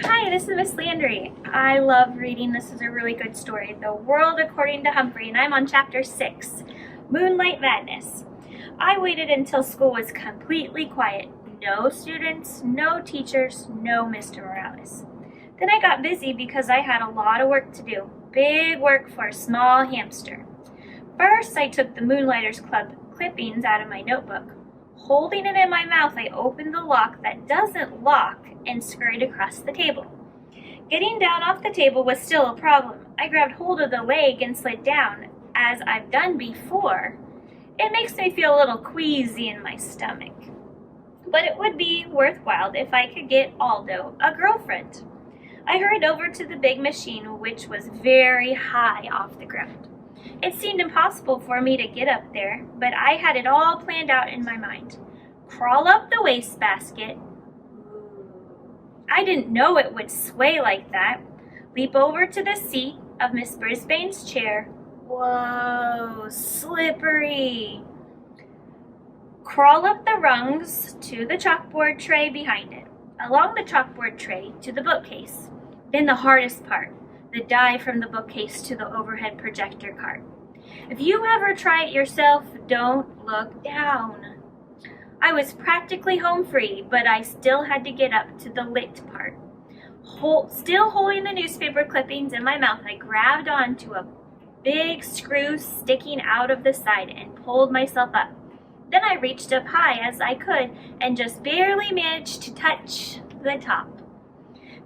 Hi, this is Miss Landry. I love reading. This is a really good story. The World According to Humphrey, and I'm on chapter 6, Moonlight Madness. I waited until school was completely quiet. No students, no teachers, no Mr. Morales. Then I got busy because I had a lot of work to do. Big work for a small hamster. First, I took the Moonlighters Club clippings out of my notebook. Holding it in my mouth, I opened the lock that doesn't lock and scurried across the table. Getting down off the table was still a problem. I grabbed hold of the leg and slid down, as I've done before. It makes me feel a little queasy in my stomach. But it would be worthwhile if I could get Aldo a girlfriend. I hurried over to the big machine, which was very high off the ground. It seemed impossible for me to get up there, but I had it all planned out in my mind. Crawl up the wastebasket. I didn't know it would sway like that. Leap over to the seat of Miss Brisbane's chair. Whoa, slippery. Crawl up the rungs to the chalkboard tray behind it. Along the chalkboard tray to the bookcase. Then the hardest part, the dive from the bookcase to the overhead projector cart. If you ever try it yourself, don't look down. I was practically home free, but I still had to get up to the lit part. Still holding the newspaper clippings in my mouth, I grabbed onto a big screw sticking out of the side and pulled myself up. Then I reached up high as I could and just barely managed to touch the top.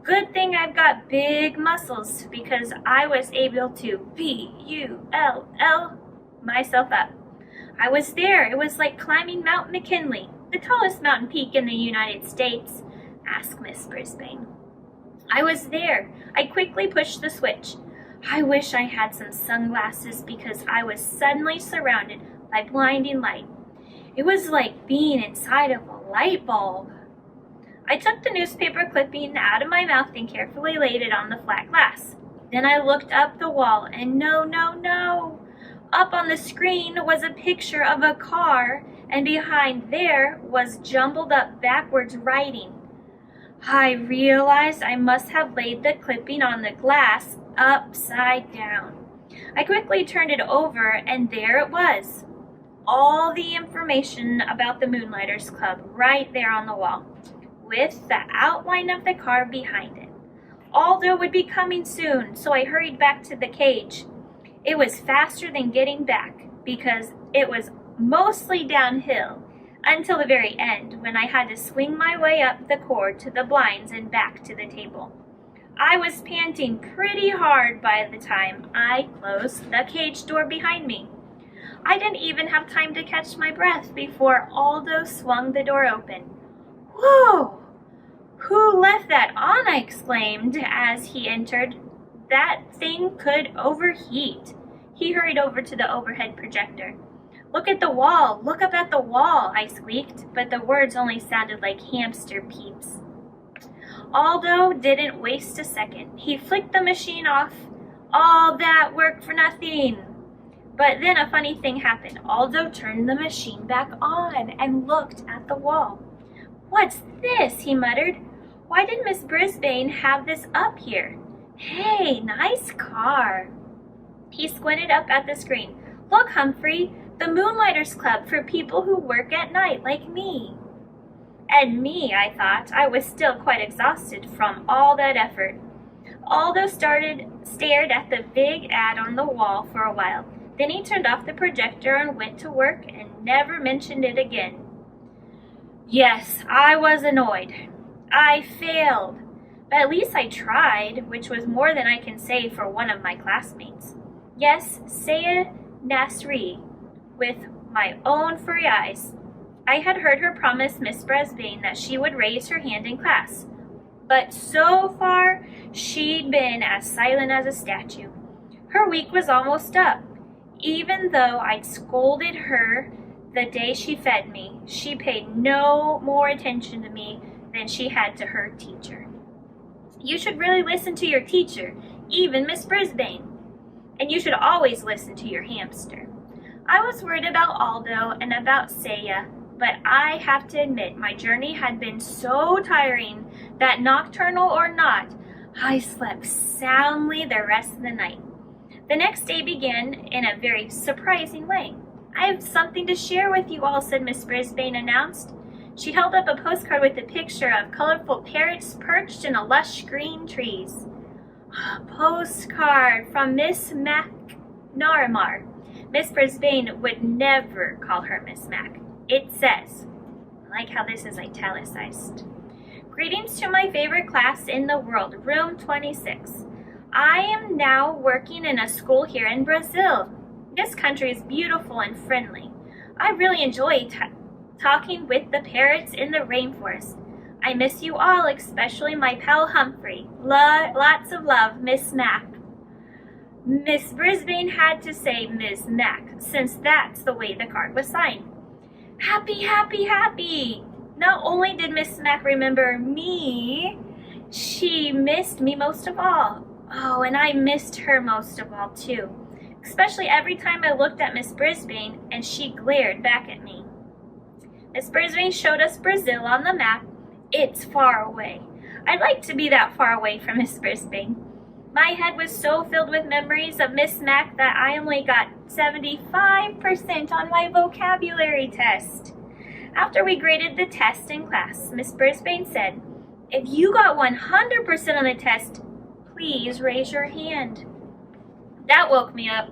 Good thing I've got big muscles because I was able to P-U-L-L myself up. I was there. It was like climbing Mount McKinley, the tallest mountain peak in the United States. Ask Miss Brisbane. I was there. I quickly pushed the switch. I wish I had some sunglasses because I was suddenly surrounded by blinding light. It was like being inside of a light bulb. I took the newspaper clipping out of my mouth and carefully laid it on the flat glass. Then I looked up the wall and no. Up on the screen was a picture of a car, and behind there was jumbled up backwards writing. I realized I must have laid the clipping on the glass upside down. I quickly turned it over, and there it was. All the information about the Moonlighters Club right there on the wall, with the outline of the car behind it. Aldo would be coming soon, so I hurried back to the cage. It was faster than getting back because it was mostly downhill until the very end when I had to swing my way up the cord to the blinds and back to the table. I was panting pretty hard by the time I closed the cage door behind me. I didn't even have time to catch my breath before Aldo swung the door open. Whoa! Who left that on? I exclaimed as he entered. That thing could overheat. He hurried over to the overhead projector. Look at the wall. Look up at the wall, I squeaked, but the words only sounded like hamster peeps. Aldo didn't waste a second. He flicked the machine off. All that work for nothing. But then a funny thing happened. Aldo turned the machine back on and looked at the wall. What's this? He muttered. Why did Miss Brisbane have this up here? Hey, nice car. He squinted up at the screen. Look, Humphrey, the Moonlighters Club for people who work at night like me. And me, I thought. I was still quite exhausted from all that effort. Aldo stared at the big ad on the wall for a while. Then he turned off the projector and went to work and never mentioned it again. Yes, I was annoyed. I failed. But at least I tried, which was more than I can say for one of my classmates. Yes, Saya Nasri, with my own furry eyes. I had heard her promise Miss Brisbane that she would raise her hand in class. But so far, she'd been as silent as a statue. Her week was almost up. Even though I'd scolded her the day she fed me, she paid no more attention to me than she had to her teacher. You should really listen to your teacher, even Miss Brisbane. And you should always listen to your hamster. I was worried about Aldo and about Saya, but I have to admit my journey had been so tiring that, nocturnal or not, I slept soundly the rest of the night. The next day began in a very surprising way. "I have something to share with you all," said Miss Brisbane announced. She held up a postcard with a picture of colorful parrots perched in a lush green trees. A postcard from Miss McNarmar. Miss Brisbane would never call her Miss Mac. It says, I like how this is italicized. "Greetings to my favorite class in the world, room 26. I am now working in a school here in Brazil. This country is beautiful and friendly. I really enjoy talking with the parrots in the rainforest. I miss you all, especially my pal Humphrey. Lots of love, Miss Mac." Miss Brisbane had to say Miss Mac, since that's the way the card was signed. Happy, happy, happy! Not only did Miss Mac remember me, she missed me most of all. Oh, and I missed her most of all, too. Especially every time I looked at Miss Brisbane and she glared back at me. Miss Brisbane showed us Brazil on the map. It's far away. I'd like to be that far away from Miss Brisbane. My head was so filled with memories of Miss Mac that I only got 75% on my vocabulary test. After we graded the test in class, Miss Brisbane said, "If you got 100% on the test, please raise your hand." That woke me up.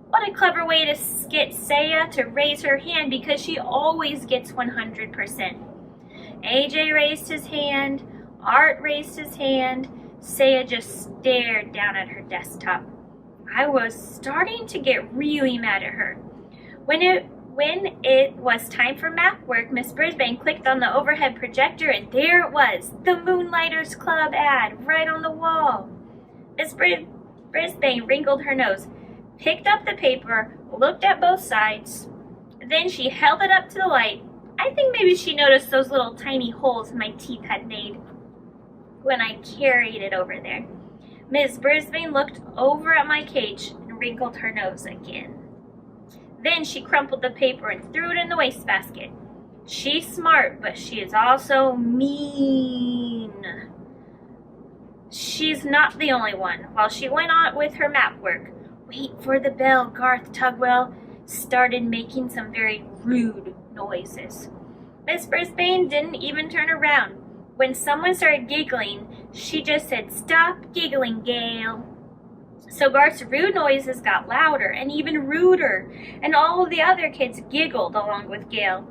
What a clever way to get Saya to raise her hand, because she always gets 100%. AJ raised his hand, Art raised his hand, Saya just stared down at her desktop. I was starting to get really mad at her. When it was time for math work, Miss Brisbane clicked on the overhead projector, and there it was, the Moonlighters Club ad right on the wall. Miss Brisbane wrinkled her nose, picked up the paper, looked at both sides. Then she held it up to the light. I think maybe she noticed those little tiny holes my teeth had made when I carried it over there. Miss Brisbane looked over at my cage and wrinkled her nose again. Then she crumpled the paper and threw it in the wastebasket. She's smart, but she is also mean. She's not the only one. While she went on with her map work, wait for the bell, Garth Tugwell started making some very rude noises. Miss Brisbane didn't even turn around. When someone started giggling, she just said, "Stop giggling, Gail." So Garth's rude noises got louder and even ruder, and all of the other kids giggled along with Gail.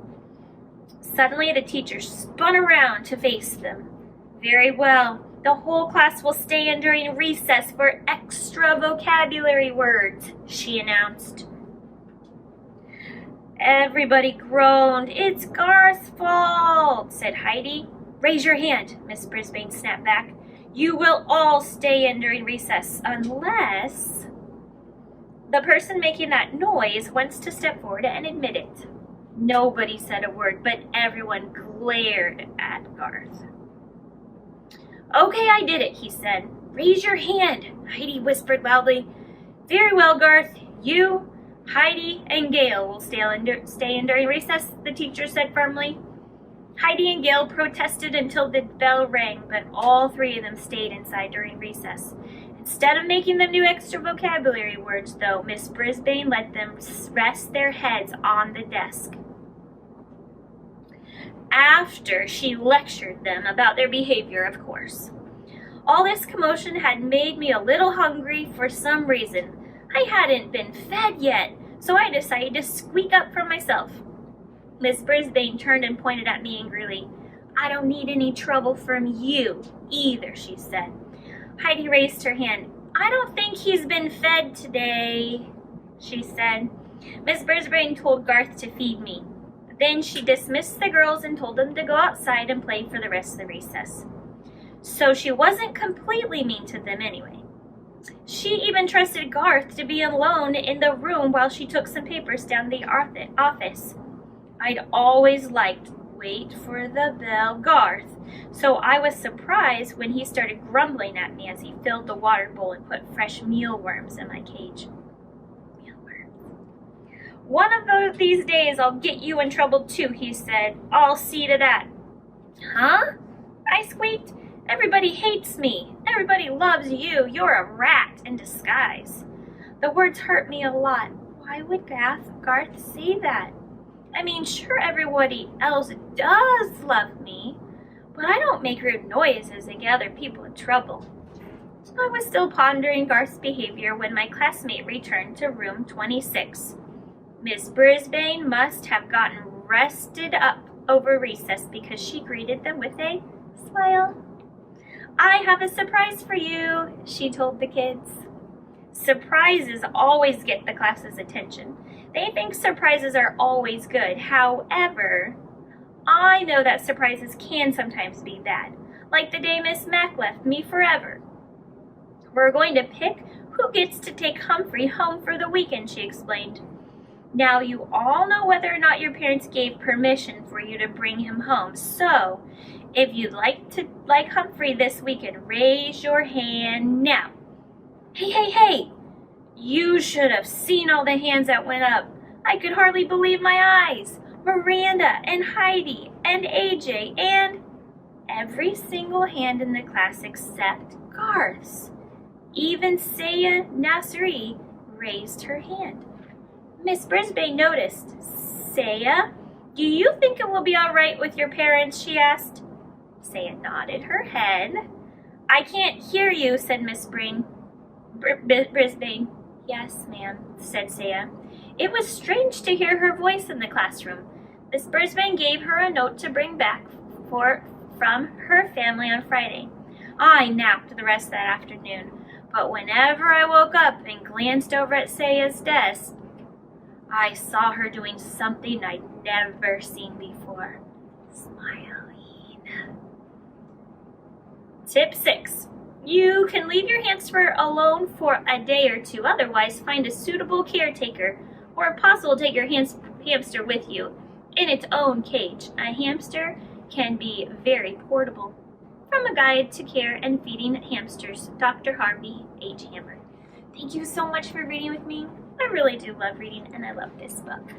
Suddenly the teacher spun around to face them. "Very well. The whole class will stay in during recess for extra vocabulary words," she announced. Everybody groaned. "It's Garth's fault," said Heidi. "Raise your hand," Miss Brisbane snapped back. "You will all stay in during recess, unless the person making that noise wants to step forward and admit it." Nobody said a word, but everyone glared at Garth. "Okay, I did it," he said. "Raise your hand," Heidi whispered loudly. "Very well, Garth. You, Heidi, and Gail will stay in during recess," the teacher said firmly. Heidi and Gail protested until the bell rang, but all three of them stayed inside during recess. Instead of making them do extra vocabulary words, though, Miss Brisbane let them rest their heads on the desk. After she lectured them about their behavior, of course. All this commotion had made me a little hungry for some reason. I hadn't been fed yet, so I decided to squeak up for myself. Miss Brisbane turned and pointed at me angrily. "I don't need any trouble from you either," she said. Heidi raised her hand. "I don't think he's been fed today," she said. Miss Brisbane told Garth to feed me. Then she dismissed the girls and told them to go outside and play for the rest of the recess. So she wasn't completely mean to them anyway. She even trusted Garth to be alone in the room while she took some papers down the office. I'd always liked wait for the bell Garth, so I was surprised when he started grumbling at me as he filled the water bowl and put fresh mealworms in my cage. Mealworms. One of these days I'll get you in trouble too, he said. I'll see to that. Huh? I squeaked. Everybody hates me. Everybody loves you. You're a rat in disguise. The words hurt me a lot. Why would Garth say that? I mean, sure, everybody else does love me, but I don't make rude noises and gather people in trouble. I was still pondering Garth's behavior when my classmate returned to room 26. Miss Brisbane must have gotten rested up over recess because she greeted them with a smile. I have a surprise for you, she told the kids. Surprises always get the class's attention. They think surprises are always good. However, I know that surprises can sometimes be bad, like the day Miss Mac left me forever. We're going to pick who gets to take Humphrey home for the weekend, she explained. Now you all know whether or not your parents gave permission for you to bring him home. So, if you'd like Humphrey this weekend, raise your hand now. Hey! You should have seen all the hands that went up. I could hardly believe my eyes. Miranda and Heidi and AJ and every single hand in the class except Garth's. Even Saya Nasri raised her hand. Miss Brisbane noticed. Saya, do you think it will be all right with your parents? She asked. Saya nodded her head. I can't hear you, said Miss Brisbane. Yes, ma'am, said Saya. It was strange to hear her voice in the classroom. Miss Brisbane gave her a note to bring back from her family on Friday. I napped the rest of that afternoon, but whenever I woke up and glanced over at Saya's desk, I saw her doing something I'd never seen before. Smiling. Tip 6. You can leave your hamster alone for a day or two. Otherwise, find a suitable caretaker, or if possible, take your hamster with you in its own cage. A hamster can be very portable. From A Guide to Care and Feeding Hamsters, Dr. Harvey H. Hammer. Thank you so much for reading with me. I really do love reading, and I love this book.